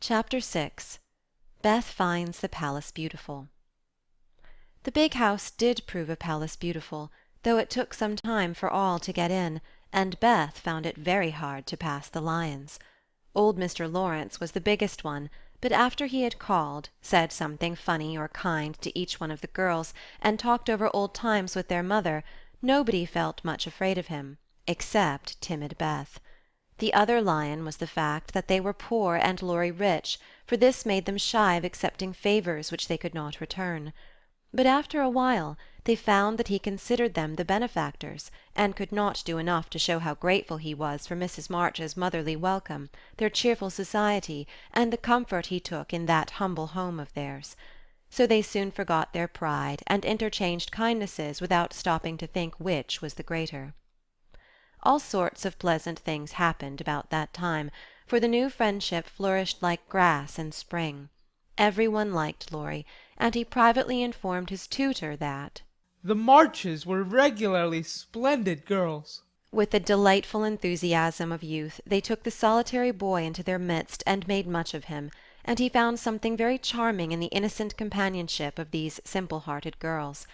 Chapter 6. Beth Finds the Palace Beautiful. The big house did prove a palace beautiful, though it took some time for all to get in, and Beth found it very hard to pass the lions. Old Mr. Lawrence was the biggest one, but after he had called, said something funny or kind to each one of the girls, and talked over old times with their mother, nobody felt much afraid of him, except timid Beth. The other lion was the fact that they were poor and Laurie rich, for this made them shy of accepting favours which they could not return. But after a while they found that he considered them the benefactors, and could not do enough to show how grateful he was for Mrs. March's motherly welcome, their cheerful society, and the comfort he took in that humble home of theirs. So they soon forgot their pride, and interchanged kindnesses without stopping to think which was the greater. All sorts of pleasant things happened about that time, for the new friendship flourished like grass in spring. Every one liked Laurie, and he privately informed his tutor that the Marches were regularly splendid girls. with the delightful enthusiasm of youth they took the solitary boy into their midst and made much of him, and he found something very charming in the innocent companionship of these simple-hearted girls.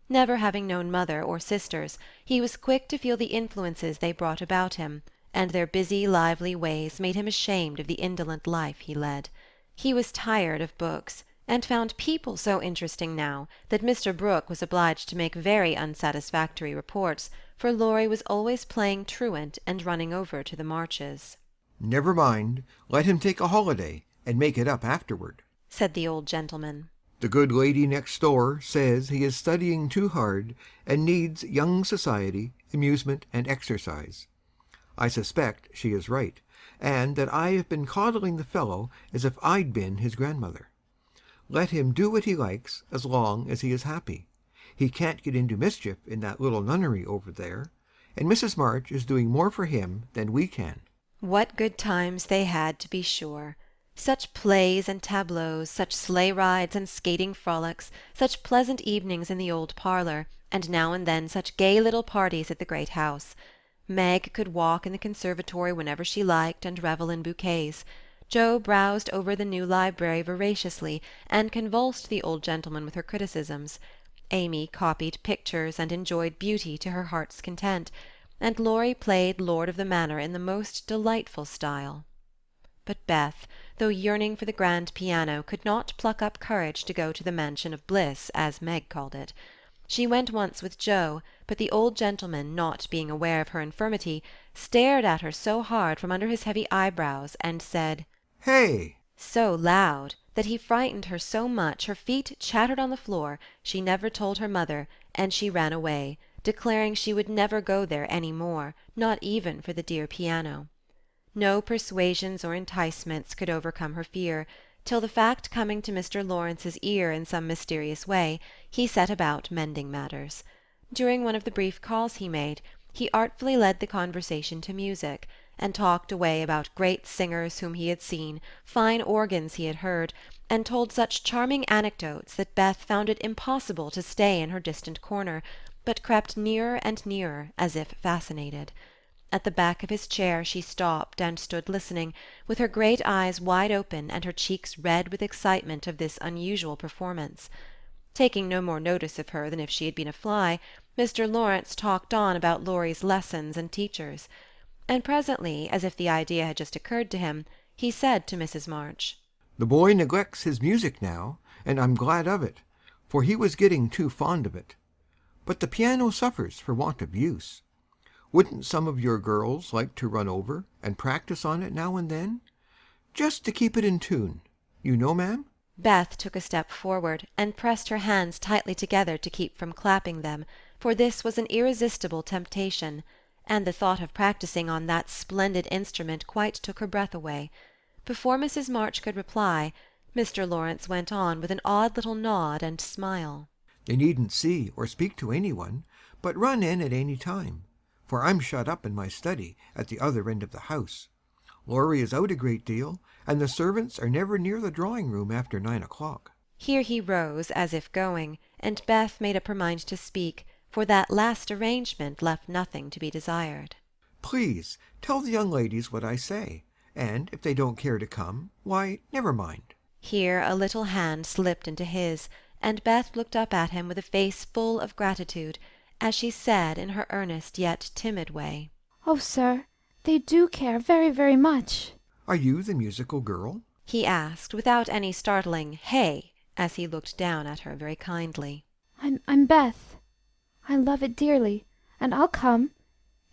Never having known mother or sisters, he was quick to feel the influences they brought about him, and their busy, lively ways made him ashamed of the indolent life he led. He was tired of books, and found people so interesting now that Mr. Brooke was obliged to make very unsatisfactory reports, for Laurie was always playing truant and running over to the Marches. "Never mind, let him take a holiday, and make it up afterward," said the old gentleman. "The good lady next door says he is studying too hard, and needs young society, amusement, and exercise. I suspect she is right, and that I have been coddling the fellow as if I'd been his grandmother. Let him do what he likes as long as he is happy. He can't get into mischief in that little nunnery over there, and Mrs. March is doing more for him than we can." What good times they had, to be sure! Such plays and tableaux, such sleigh rides and skating frolics, such pleasant evenings in the old parlour, and now and then such gay little parties at the great house. Meg could walk in the conservatory whenever she liked and revel in bouquets. Jo browsed over the new library voraciously, and convulsed the old gentleman with her criticisms. Amy copied pictures and enjoyed beauty to her heart's content, and Laurie played lord of the manor in the most delightful style. But Beth, though yearning for the grand piano, could not pluck up courage to go to the mansion of bliss, as Meg called it. She went once with Jo, but the old gentleman, not being aware of her infirmity, stared at her so hard from under his heavy eyebrows, and said, "Hey!" so loud that he frightened her so much her feet chattered on the floor she never told her mother, and she ran away, declaring she would never go there any more, not even for the dear piano. No persuasions or enticements could overcome her fear, till the fact coming to Mr. Lawrence's ear in some mysterious way, he set about mending matters. During one of the brief calls he made, he artfully led the conversation to music, and talked away about great singers whom he had seen, fine organs he had heard, and told such charming anecdotes that Beth found it impossible to stay in her distant corner, but crept nearer and nearer, as if fascinated. At the back of his chair she stopped and stood listening, with her great eyes wide open and her cheeks red with excitement of this unusual performance. Taking no more notice of her than if she had been a fly, Mr. Lawrence talked on about Laurie's lessons and teachers, and presently, as if the idea had just occurred to him, he said to Mrs. March, "The boy neglects his music now, and I'm glad of it, for he was getting too fond of it. But the piano suffers for want of use. Wouldn't some of your girls like to run over and practice on it now and then? Just to keep it in tune, you know, ma'am?" Beth took a step forward, and pressed her hands tightly together to keep from clapping them, for this was an irresistible temptation, and the thought of practising on that splendid instrument quite took her breath away. Before Mrs. March could reply, Mr. Lawrence went on with an odd little nod and smile. "They needn't see or speak to anyone, but run in at any time, for I'm shut up in my study at the other end of the house. Laurie is out a great deal, and the servants are never near the drawing-room after 9 o'clock." Here he rose, as if going, and Beth made up her mind to speak, for that last arrangement left nothing to be desired. "Please tell the young ladies what I say, And if they don't care to come, why, never mind." Here a little hand slipped into his, and Beth looked up at him with a face full of gratitude, as she said in her earnest yet timid way, "Oh, sir, they do care very, very much." "Are you the musical girl?" he asked, without any startling "Hey!" as he looked down at her very kindly. I'm Beth. I love it dearly, and I'll come,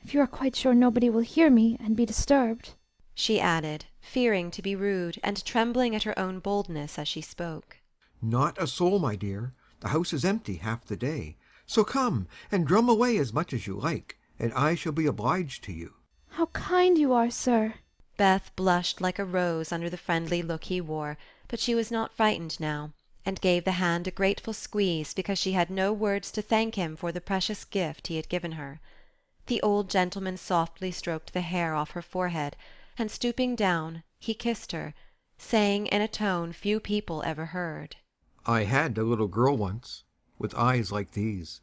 if you are quite sure nobody will hear me and be disturbed," she added, fearing to be rude, and trembling at her own boldness as she spoke. "Not a soul, my dear. The house is empty half the day. So come, and drum away as much as you like, and I shall be obliged to you." "How kind you are, sir." Beth blushed like a rose under the friendly look he wore, but she was not frightened now, and gave the hand a grateful squeeze because she had no words to thank him for the precious gift he had given her. The old gentleman softly stroked the hair off her forehead, and stooping down, he kissed her, saying in a tone few people ever heard, "I had a little girl once, with eyes like these.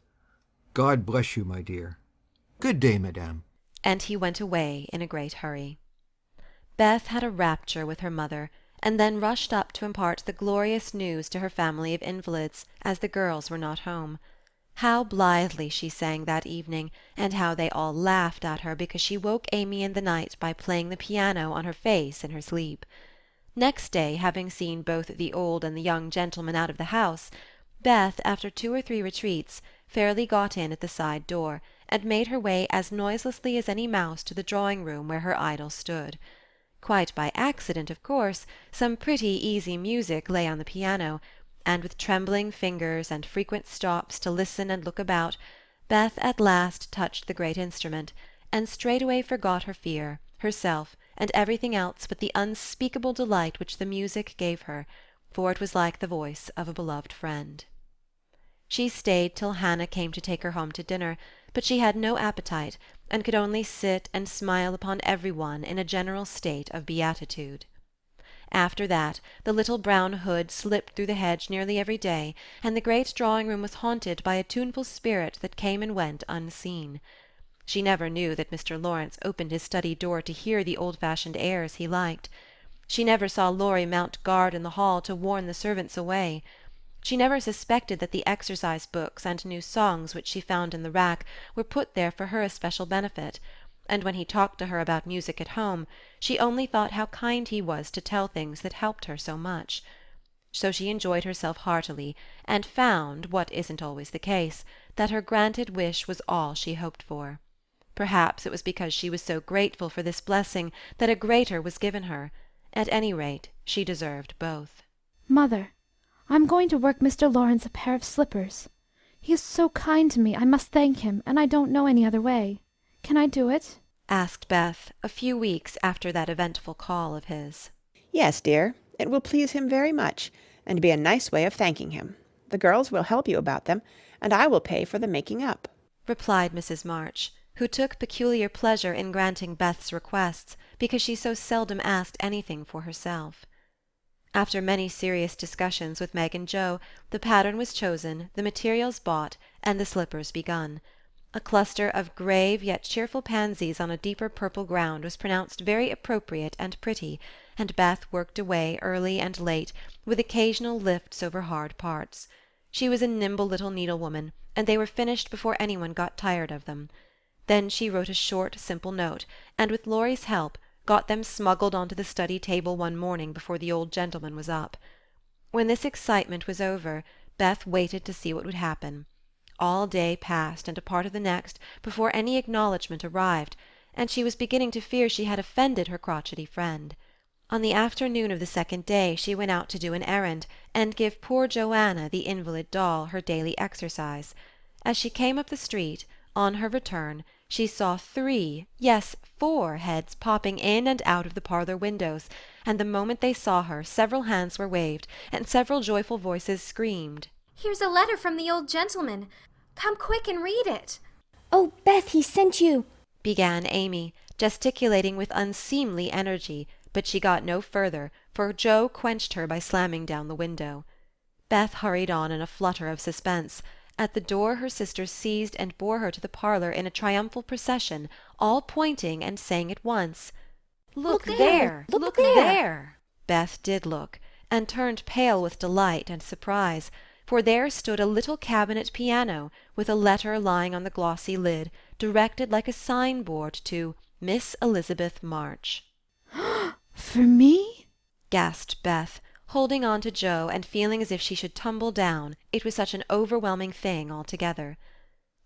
God bless you, my dear. Good day, madame." and he went away in a great hurry. Beth had a rapture with her mother, and then rushed up to impart the glorious news to her family of invalids, as the girls were not home. How blithely she sang that evening, and how they all laughed at her because she woke Amy in the night by playing the piano on her face in her sleep. Next day, having seen both the old and the young gentlemen out of the house, Beth, after 2 or 3 retreats, fairly got in at the side door, and made her way as noiselessly as any mouse to the drawing-room where her idol stood. Quite by accident, of course, some pretty easy music lay on the piano, and with trembling fingers and frequent stops to listen and look about, Beth at last touched the great instrument, and straightway forgot her fear, herself, and everything else but the unspeakable delight which the music gave her, for it was like the voice of a beloved friend. She stayed till Hannah came to take her home to dinner, but she had no appetite, and could only sit and smile upon every one in a general state of beatitude. After that, the little brown hood slipped through the hedge nearly every day, and the great drawing-room was haunted by a tuneful spirit that came and went unseen. She never knew that Mr. Lawrence opened his study door to hear the old-fashioned airs he liked. She never saw Laurie mount guard in the hall to warn the servants away. She never suspected that the exercise books and new songs which she found in the rack were put there for her especial benefit, and when he talked to her about music at home, she only thought how kind he was to tell things that helped her so much. So she enjoyed herself heartily, and found, what isn't always the case, that her granted wish was all she hoped for. Perhaps it was because she was so grateful for this blessing that a greater was given her. At any rate, she deserved both. "Mother, I'm going to work Mr. Lawrence a pair of slippers. He is so kind to me, I must thank him, and I don't know any other way. Can I do it?" asked Beth, a few weeks after that eventful call of his. "Yes, dear, it will please him very much, and be a nice way of thanking him. The girls will help you about them, and I will pay for the making up," replied Mrs. March, who took peculiar pleasure in granting Beth's requests, because she so seldom asked anything for herself. After many serious discussions with Meg and Joe, the pattern was chosen, the materials bought, and the slippers begun. A cluster of grave yet cheerful pansies on a deeper purple ground was pronounced very appropriate and pretty, and Beth worked away early and late, with occasional lifts over hard parts. She was a nimble little needlewoman, and they were finished before anyone got tired of them. Then she wrote a short, simple note, and with Laurie's help, got them smuggled onto the study table one morning before the old gentleman was up. When this excitement was over, Beth waited to see what would happen. All day passed, and a part of the next, before any acknowledgment arrived, and she was beginning to fear she had offended her crotchety friend. On the afternoon of the second day she went out to do an errand, and give poor Joanna, the invalid doll, her daily exercise. As she came up the street, on her return, she saw 3, yes, 4 heads popping in and out of the parlour windows, and the moment they saw her, several hands were waved, and several joyful voices screamed, "Here's a letter from the old gentleman. Come quick and read it." "Oh, Beth, he sent you," began Amy, gesticulating with unseemly energy, but she got no further, for Joe quenched her by slamming down the window. Beth hurried on in a flutter of suspense. At the door her sisters seized and bore her to the parlour in a triumphal procession, all pointing and saying at once, Look there! there! Look there! Beth did look, and turned pale with delight and surprise, for there stood a little cabinet piano, with a letter lying on the glossy lid, directed like a sign-board to Miss Elizabeth March. For me? Gasped Beth, holding on to Joe and feeling as if she should tumble down, it was such an overwhelming thing altogether.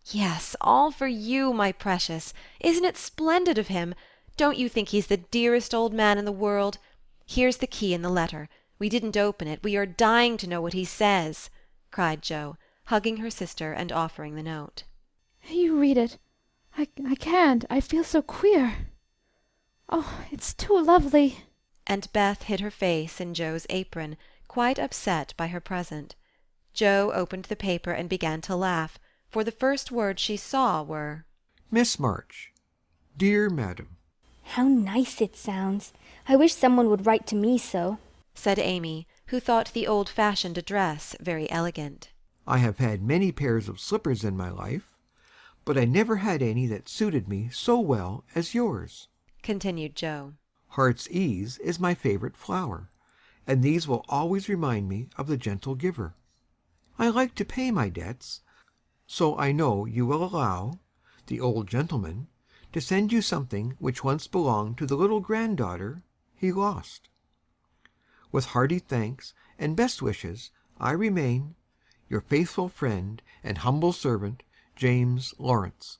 Yes, all for you, my precious. Isn't it splendid of him? Don't you think he's the dearest old man in the world? Here's the key in the letter. We didn't open it. We are dying to know what he says, cried Joe, hugging her sister and offering the note. You read it. I can't. I feel so queer. Oh, it's too lovely. And Beth hid her face in Joe's apron, quite upset by her present. Joe opened the paper and began to laugh, for the first words she saw were, Miss March, dear Madam. How nice it sounds. I wish someone would write to me so, said Amy, who thought the old-fashioned address very elegant. I have had many pairs of slippers in my life, but I never had any that suited me so well as yours, continued Joe. Heart's ease is my favorite flower, and these will always remind me of the gentle giver. I like to pay my debts, so I know you will allow the old gentleman to send you something which once belonged to the little granddaughter he lost. With hearty thanks and best wishes, I remain your faithful friend and humble servant, James Lawrence.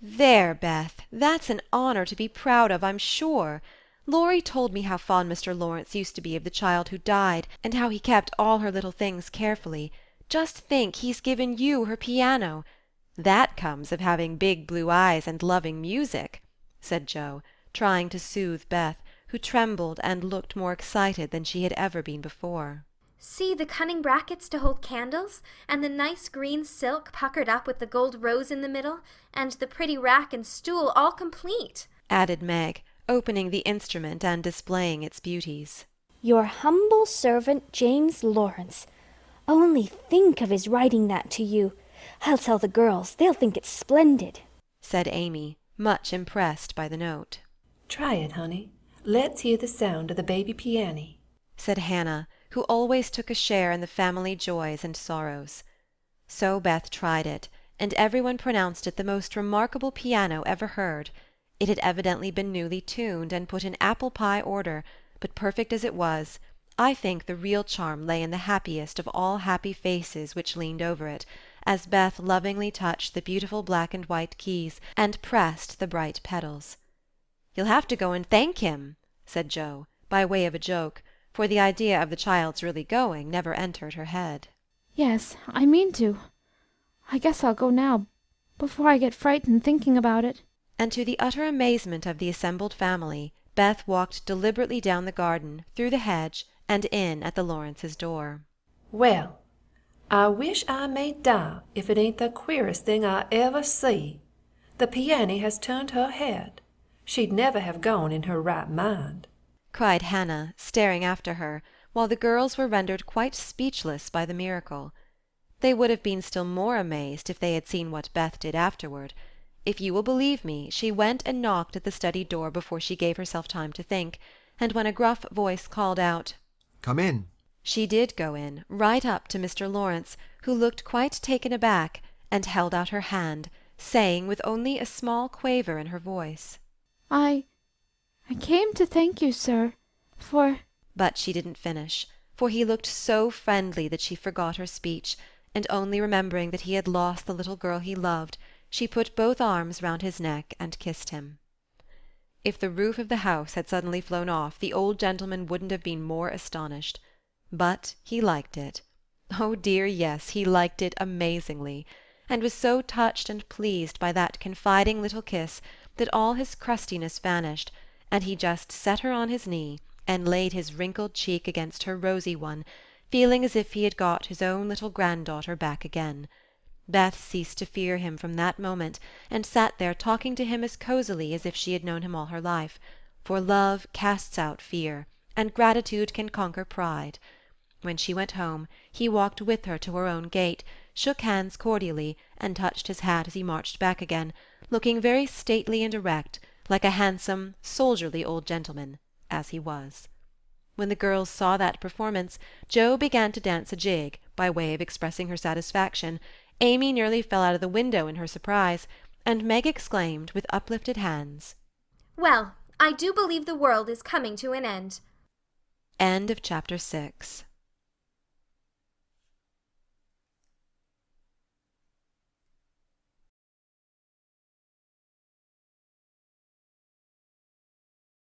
There, Beth, that's an honour to be proud of, I'm sure. Laurie told me how fond Mr. Lawrence used to be of the child who died, and how he kept all her little things carefully. Just think, he's given you her piano. That comes of having big blue eyes and loving music, said Joe, trying to soothe Beth, who trembled and looked more excited than she had ever been before. See the cunning brackets to hold candles, and the nice green silk puckered up with the gold rose in the middle, and the pretty rack and stool all complete, added Meg, opening the instrument and displaying its beauties. Your humble servant, James Lawrence. Only think of his writing that to you. I'll tell the girls. They'll think it's splendid, said Amy, much impressed by the note. Try it, honey. Let's hear the sound of the baby piano, said Hannah, who always took a share in the family joys and sorrows. So Beth tried it, and everyone pronounced it the most remarkable piano ever heard. It had evidently been newly tuned and put in apple-pie order, but perfect as it was, I think the real charm lay in the happiest of all happy faces which leaned over it, as Beth lovingly touched the beautiful black and white keys and pressed the bright pedals. "You'll have to go and thank him," said Joe, by way of a joke, for the idea of the child's really going never entered her head. Yes, I mean to. I guess I'll go now, before I get frightened thinking about it. And to the utter amazement of the assembled family, Beth walked deliberately down the garden, through the hedge, and in at the Lawrences' door. Well, I wish I may die if it ain't the queerest thing I ever see. The piano has turned her head. She'd never have gone in her right mind, cried Hannah, staring after her, while the girls were rendered quite speechless by the miracle. They would have been still more amazed if they had seen what Beth did afterward. If you will believe me, she went and knocked at the study door before she gave herself time to think, and when a gruff voice called out, Come in, she did go in, right up to Mr. Lawrence, who looked quite taken aback, and held out her hand, saying with only a small quaver in her voice, I came to thank you, sir, for—" But she didn't finish, for he looked so friendly that she forgot her speech, and only remembering that he had lost the little girl he loved, she put both arms round his neck and kissed him. If the roof of the house had suddenly flown off, the old gentleman wouldn't have been more astonished. But he liked it. Oh dear, yes, he liked it amazingly, and was so touched and pleased by that confiding little kiss that all his crustiness vanished, and he just set her on his knee and laid his wrinkled cheek against her rosy one, feeling as if he had got his own little granddaughter back again. Beth ceased to fear him from that moment, and sat there talking to him as cosily as if she had known him all her life, for love casts out fear, and gratitude can conquer pride. When she went home, he walked with her to her own gate, shook hands cordially, and touched his hat as he marched back again, looking very stately and erect, like a handsome, soldierly old gentleman, as he was. When the girls saw that performance, Jo began to dance a jig, by way of expressing her satisfaction, Amy nearly fell out of the window in her surprise, and Meg exclaimed, with uplifted hands, "Well, I do believe the world is coming to an end." End of chapter 6.